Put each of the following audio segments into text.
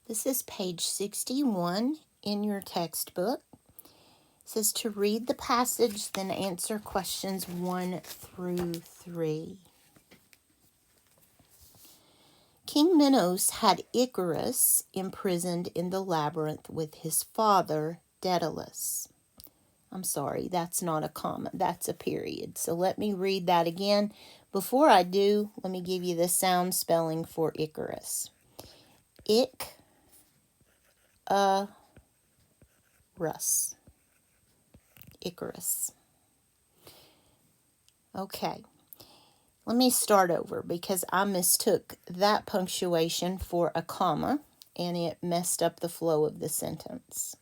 This is page 61 in your textbook. It says to read the passage, then answer questions 1 through 3. King Minos had Icarus imprisoned in the labyrinth with his father, Daedalus. I'm sorry, that's not a comma, that's a period. So let me read that again. Before I do, let me give you the sound spelling for Icarus. Icarus. Okay, let me start over because I mistook that punctuation for a comma and it messed up the flow of the sentence.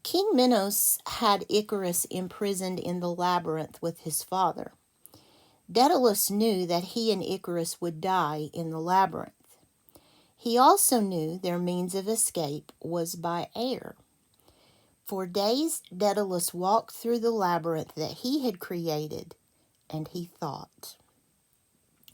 King Minos had Icarus imprisoned in the labyrinth with his father. Daedalus knew that he and Icarus would die in the labyrinth. He also knew their means of escape was by air. For days, Daedalus walked through the labyrinth that he had created, and he thought.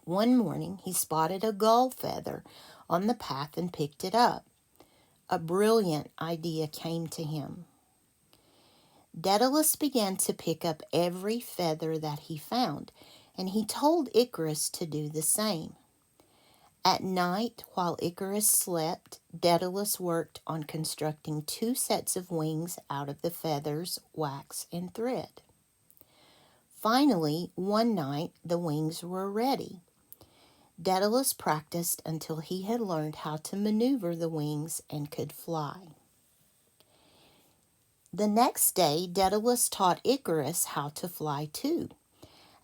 One morning, he spotted a gull feather on the path and picked it up. A brilliant idea came to him. Daedalus began to pick up every feather that he found, and he told Icarus to do the same. At night, while Icarus slept, Daedalus worked on constructing 2 sets of wings out of the feathers, wax, and thread. Finally, one night, the wings were ready. Daedalus practiced until he had learned how to maneuver the wings and could fly. The next day, Daedalus taught Icarus how to fly too.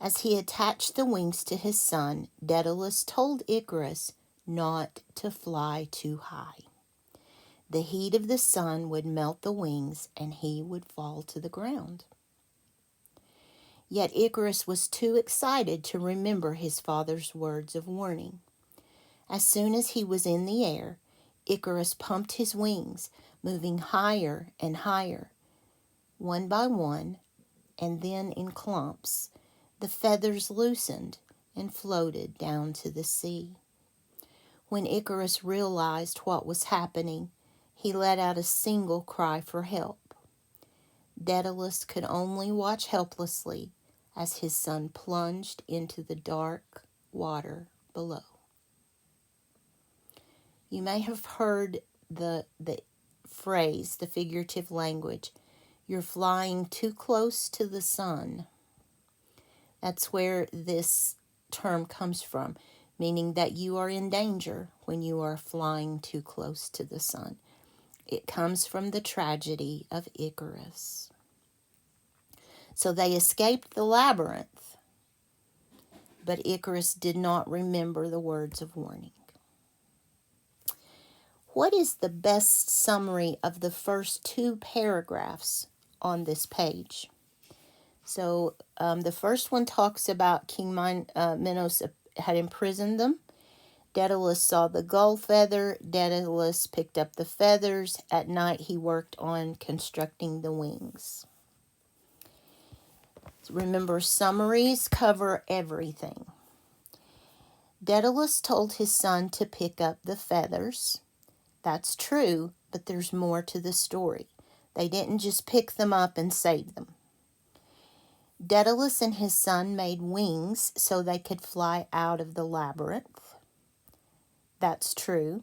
As he attached the wings to his son, Daedalus told Icarus not to fly too high. The heat of the sun would melt the wings and he would fall to the ground. Yet Icarus was too excited to remember his father's words of warning. As soon as he was in the air, Icarus pumped his wings, moving higher and higher. One by one, and then in clumps, the feathers loosened and floated down to the sea. When Icarus realized what was happening, he let out a single cry for help. Daedalus could only watch helplessly as his son plunged into the dark water below. You may have heard the phrase, the figurative language, "You're flying too close to the sun." That's where this term comes from, meaning that you are in danger when you are flying too close to the sun. It comes from the tragedy of Icarus. So they escaped the labyrinth, but Icarus did not remember the words of warning. What is the best summary of the first 2 paragraphs on this page? So the first one talks about King Minos had imprisoned them. Daedalus saw the gull feather. Daedalus picked up the feathers. At night, he worked on constructing the wings. Remember, summaries cover everything. Daedalus told his son to pick up the feathers. That's true, but there's more to the story. They didn't just pick them up and save them. Daedalus and his son made wings so they could fly out of the labyrinth. That's true.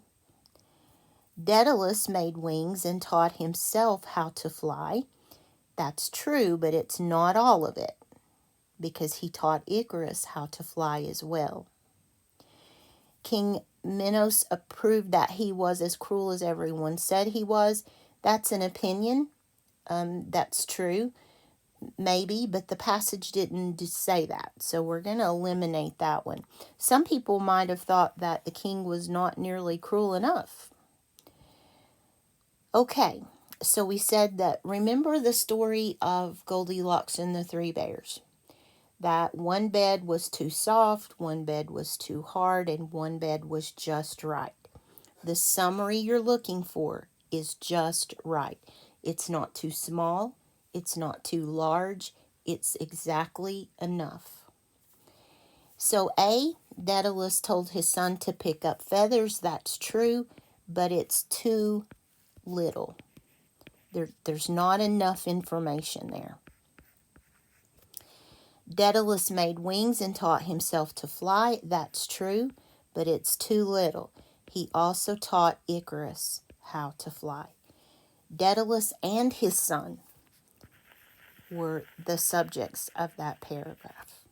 Daedalus made wings and taught himself how to fly. That's true, but it's not all of it, because he taught Icarus how to fly as well. King Minos approved that he was as cruel as everyone said he was. That's an opinion. That's true, maybe, but the passage didn't say that, so we're going to eliminate that one. Some people might have thought that the king was not nearly cruel enough. Okay, so we said that, remember the story of Goldilocks and the 3 bears? That one bed was too soft, one bed was too hard, and one bed was just right. The summary you're looking for is just right. It's not too small, it's not too large, it's exactly enough. So A, Daedalus told his son to pick up feathers. That's true, but it's too little. There's not enough information there. Daedalus made wings and taught himself to fly. That's true, but it's too little. He also taught Icarus how to fly. Daedalus and his son were the subjects of that paragraph.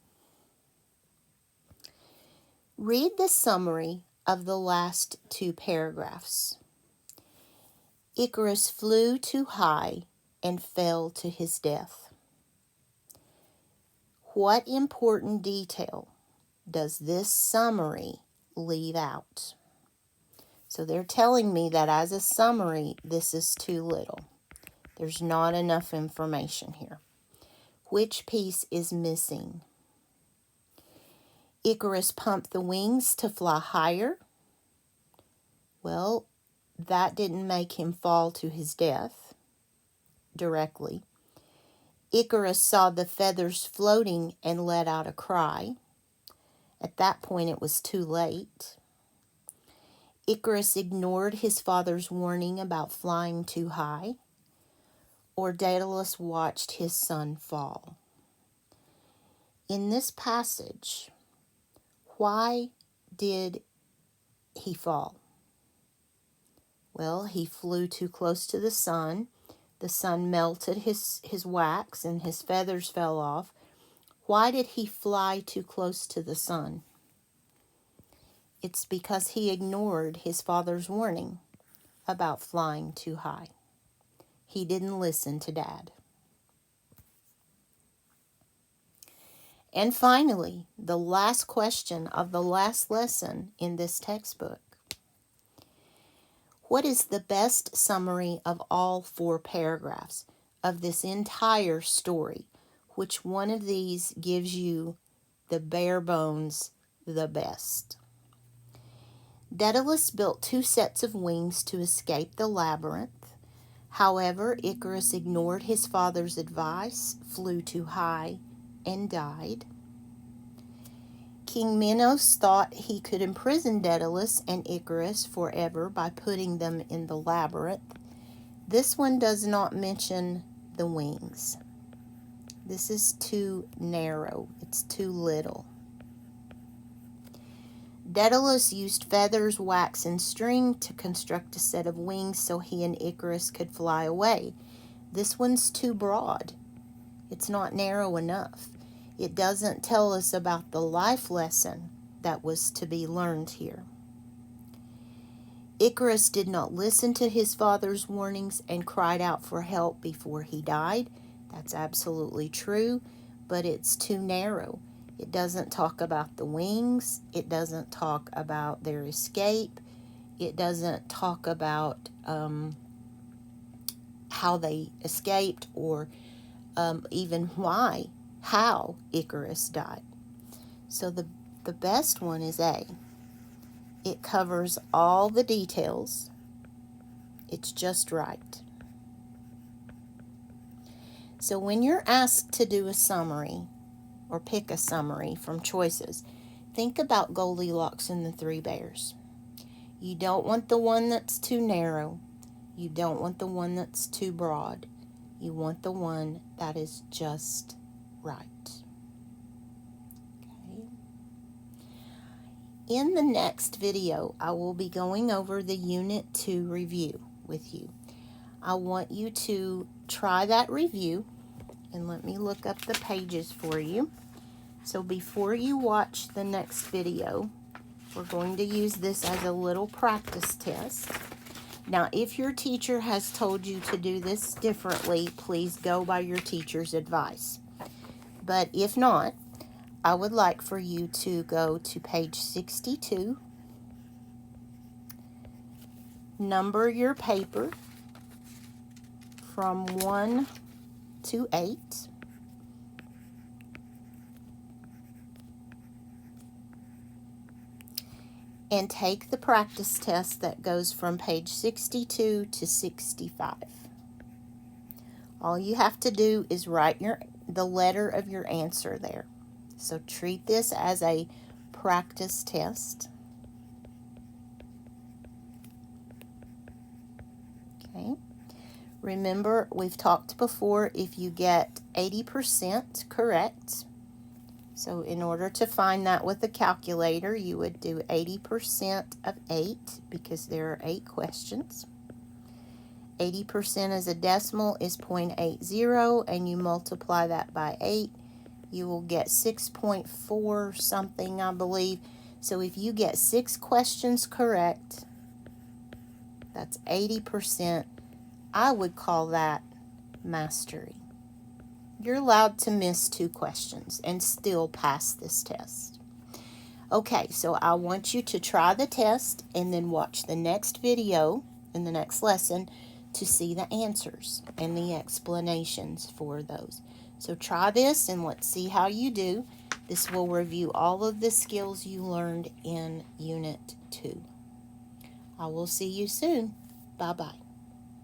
Read the summary of the last two paragraphs. Icarus flew too high and fell to his death. What important detail does this summary leave out? So they're telling me that as a summary, this is too little. There's not enough information here. Which piece is missing? Icarus pumped the wings to fly higher. Well, that didn't make him fall to his death directly. Icarus saw the feathers floating and let out a cry. At that point, it was too late. Icarus ignored his father's warning about flying too high, or Daedalus watched his son fall. In this passage, why did he fall? Well, he flew too close to the sun. The sun melted his wax and his feathers fell off. Why did he fly too close to the sun? It's because he ignored his father's warning about flying too high. He didn't listen to Dad. And finally, the last question of the last lesson in this textbook. What is the best summary of all 4 paragraphs of this entire story? Which one of these gives you the bare bones the best? Daedalus built 2 sets of wings to escape the labyrinth. However, Icarus ignored his father's advice, flew too high, and died. King Minos thought he could imprison Daedalus and Icarus forever by putting them in the labyrinth. This one does not mention the wings. This is too narrow. It's too little. Daedalus used feathers, wax, and string to construct a set of wings so he and Icarus could fly away. This one's too broad. It's not narrow enough. It doesn't tell us about the life lesson that was to be learned here. Icarus did not listen to his father's warnings and cried out for help before he died. That's absolutely true, but it's too narrow. It doesn't talk about the wings. It doesn't talk about their escape. It doesn't talk about how they escaped or even how Icarus died. So the best one is A. It covers all the details. It's just right. So when you're asked to do a summary or pick a summary from choices, think about Goldilocks and the 3 Bears. You don't want the one that's too narrow. You don't want the one that's too broad. You want the one that is just right. Okay. In the next video, I will be going over the Unit 2 review with you. I want you to try that review, and let me look up the pages for you. So before you watch the next video, we're going to use this as a little practice test. Now, if your teacher has told you to do this differently, please go by your teacher's advice. But if not, I would like for you to go to page 62, number your paper from 1 to 8, and take the practice test that goes from page 62 to 65. All you have to do is write the letter of your answer there. So treat this as a practice test. Remember, we've talked before, if you get 80% correct, so in order to find that with a calculator, you would do 80% of 8, because there are 8 questions. 80% as a decimal is 0.80, and you multiply that by 8, you will get 6.4 something, I believe. So if you get 6 questions correct, that's 80%. I would call that mastery. You're allowed to miss 2 questions and still pass this test. Okay, so I want you to try the test and then watch the next video in the next lesson to see the answers and the explanations for those. So try this and let's see how you do. This will review all of the skills you learned in Unit 2. I will see you soon. Bye-bye.